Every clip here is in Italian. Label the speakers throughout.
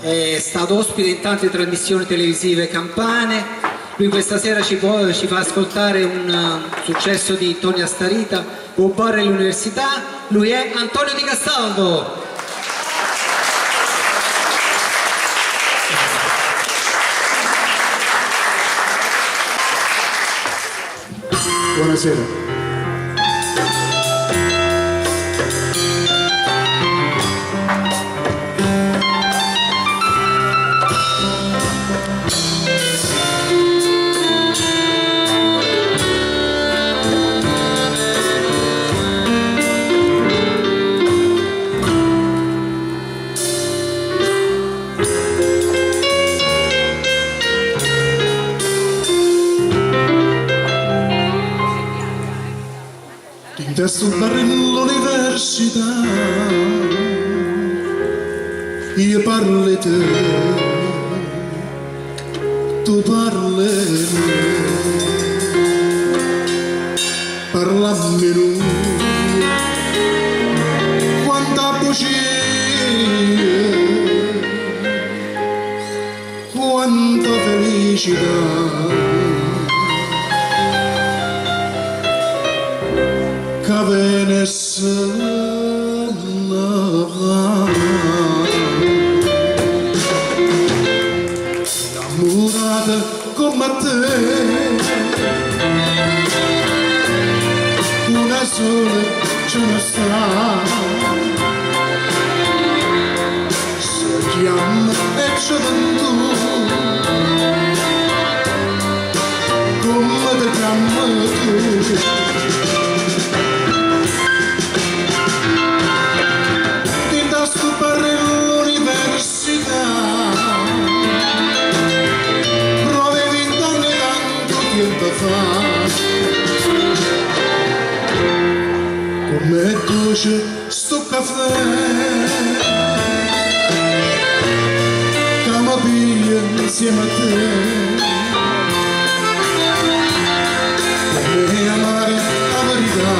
Speaker 1: è stato ospite in tante trasmissioni televisive campane. Lui questa sera ci fa ascoltare un successo di Tonia Starita, Bobare all'università. Lui è Antonio Di Castaldo.
Speaker 2: Buonasera. Testo un bar nell'università, io parlo te, tu parli me, parlammi noi, quanta bugia, quanta felicità. Cavenes innamorata come te, una sola ce ne sta, si chiama e gioventù, come te chiama tu. Come dolce sto caffè che mi piglia insieme a te, come amare la verità,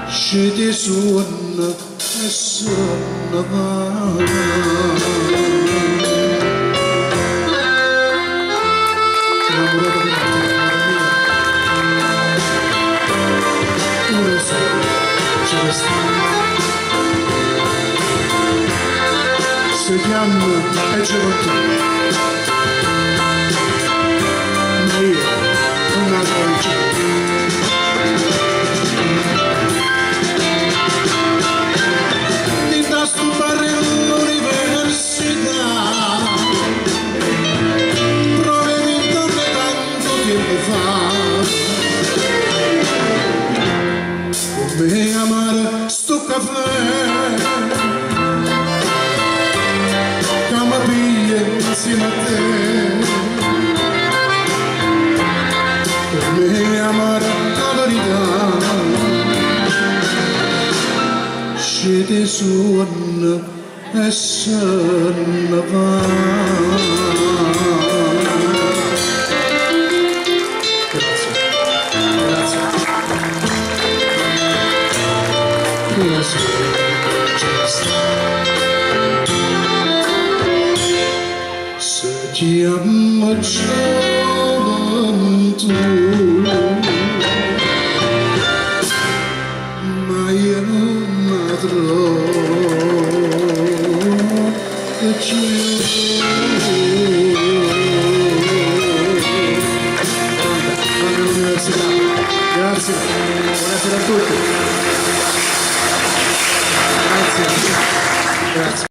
Speaker 2: se ti suona e suona va. Si chiama e gioventù, ma io una dolce. Ti da stupare all'università, provevi intorno tanto tempo fa, come amare sto caffè, insieme a te, per me amare la verità, se ti suona e se ne va. Chiama gioventù, ma io non trovo